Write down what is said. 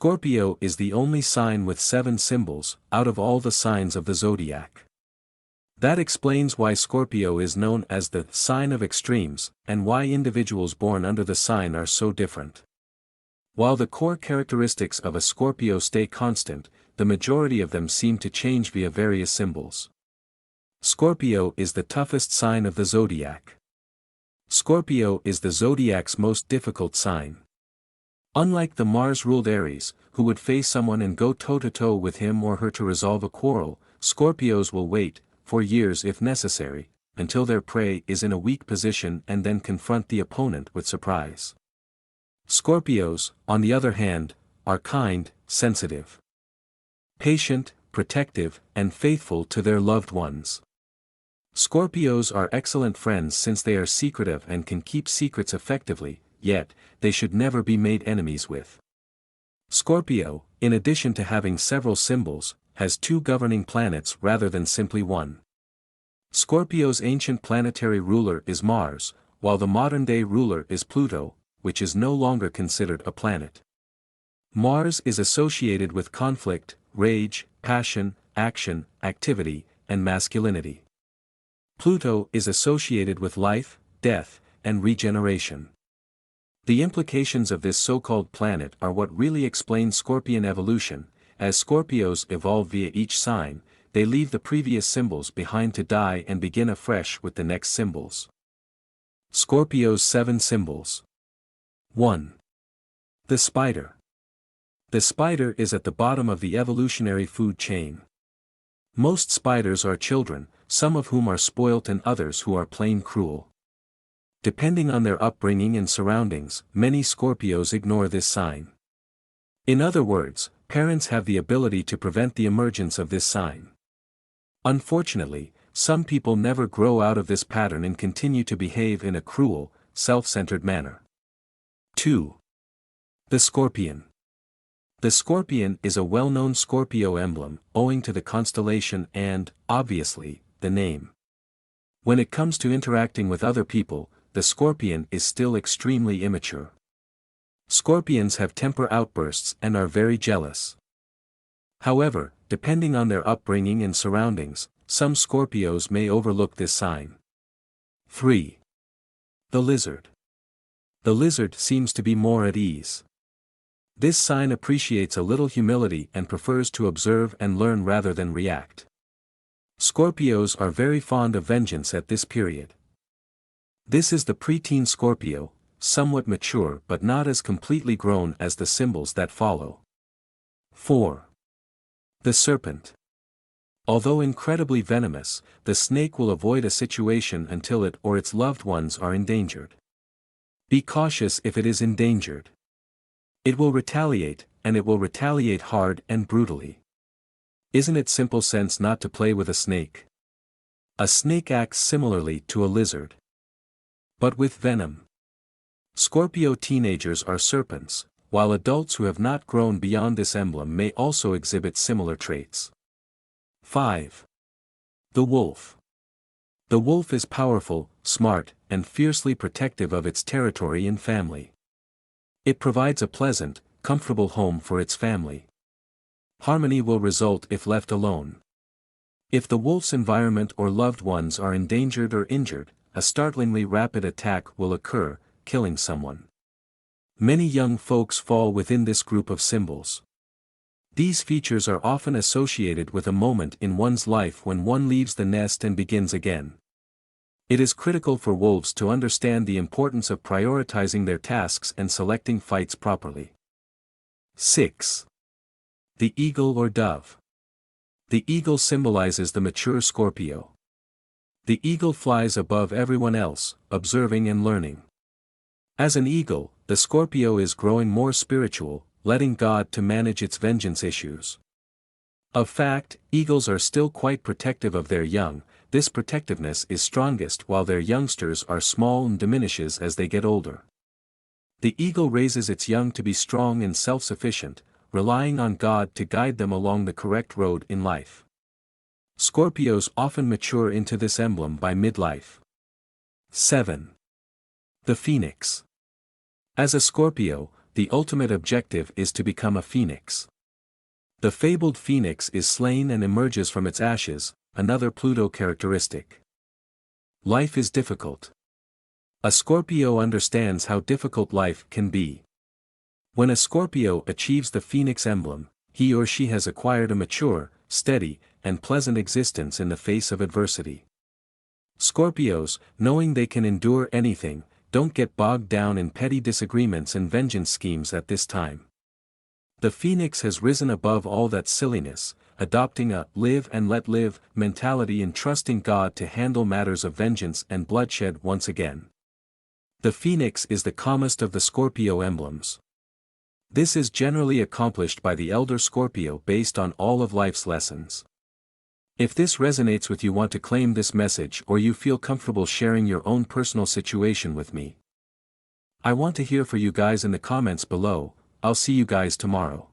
Scorpio is the only sign with 7 symbols, out of all the signs of the zodiac. That explains why Scorpio is known as the sign of extremes, and why individuals born under the sign are so different. While the core characteristics of a Scorpio stay constant, the majority of them seem to change via various symbols. Scorpio is the toughest sign of the zodiac. Scorpio is the zodiac's most difficult sign. Unlike the Mars-ruled Aries, who would face someone and go toe-to-toe with him or her to resolve a quarrel, Scorpios will wait, for years if necessary, until their prey is in a weak position and then confront the opponent with surprise. Scorpios, on the other hand, are kind, sensitive, patient, protective, and faithful to their loved ones. Scorpios are excellent friends since they are secretive and can keep secrets effectively, yet, they should never be made enemies with. Scorpio, in addition to having several symbols, has 2 governing planets rather than simply one. Scorpio's ancient planetary ruler is Mars, while the modern-day ruler is Pluto, which is no longer considered a planet. Mars is associated with conflict, rage, passion, action, activity, and masculinity. Pluto is associated with life, death, and regeneration. The implications of this so-called planet are what really explain Scorpion evolution. As Scorpios evolve via each sign, they leave the previous symbols behind to die and begin afresh with the next symbols. Scorpio's 7 symbols. 1. The spider. The spider is at the bottom of the evolutionary food chain. Most spiders are children, some of whom are spoilt and others who are plain cruel. Depending on their upbringing and surroundings, many Scorpios ignore this sign. In other words, parents have the ability to prevent the emergence of this sign. Unfortunately, some people never grow out of this pattern and continue to behave in a cruel, self-centered manner. 2. The scorpion. The scorpion is a well-known Scorpio emblem, owing to the constellation and, obviously, the name. When it comes to interacting with other people, the scorpion is still extremely immature. Scorpions have temper outbursts and are very jealous. However, depending on their upbringing and surroundings, some Scorpios may overlook this sign. 3. The lizard. The lizard seems to be more at ease. This sign appreciates a little humility and prefers to observe and learn rather than react. Scorpios are very fond of vengeance at this period. This is the preteen Scorpio, somewhat mature but not as completely grown as the symbols that follow. 4. The serpent. Although incredibly venomous, the snake will avoid a situation until it or its loved ones are endangered. Be cautious if it is endangered. It will retaliate, and it will retaliate hard and brutally. Isn't it simple sense not to play with a snake? A snake acts similarly to a lizard, but with venom. Scorpio teenagers are serpents, while adults who have not grown beyond this emblem may also exhibit similar traits. 5. The wolf. The wolf is powerful, smart, and fiercely protective of its territory and family. It provides a pleasant, comfortable home for its family. Harmony will result if left alone. If the wolf's environment or loved ones are endangered or injured, a startlingly rapid attack will occur, killing someone. Many young folks fall within this group of symbols. These features are often associated with a moment in one's life when one leaves the nest and begins again. It is critical for wolves to understand the importance of prioritizing their tasks and selecting fights properly. 6. The eagle or dove. The eagle symbolizes the mature Scorpio. The eagle flies above everyone else, observing and learning. As an eagle, the Scorpio is growing more spiritual, letting God to manage its vengeance issues. Of fact, eagles are still quite protective of their young. This protectiveness is strongest while their youngsters are small and diminishes as they get older. The eagle raises its young to be strong and self-sufficient, relying on God to guide them along the correct road in life. Scorpios often mature into this emblem by midlife. 7. The phoenix. As a Scorpio, the ultimate objective is to become a phoenix. The fabled phoenix is slain and emerges from its ashes, another Pluto characteristic. Life is difficult. A Scorpio understands how difficult life can be. When a Scorpio achieves the phoenix emblem, he or she has acquired a mature, steady, and pleasant existence in the face of adversity. Scorpios, knowing they can endure anything, don't get bogged down in petty disagreements and vengeance schemes at this time. The phoenix has risen above all that silliness, adopting a live and let live mentality and trusting God to handle matters of vengeance and bloodshed once again. The phoenix is the calmest of the Scorpio emblems. This is generally accomplished by the elder Scorpio based on all of life's lessons. If this resonates with you, want to claim this message, or you feel comfortable sharing your own personal situation with me, I want to hear from you guys in the comments below. I'll see you guys tomorrow.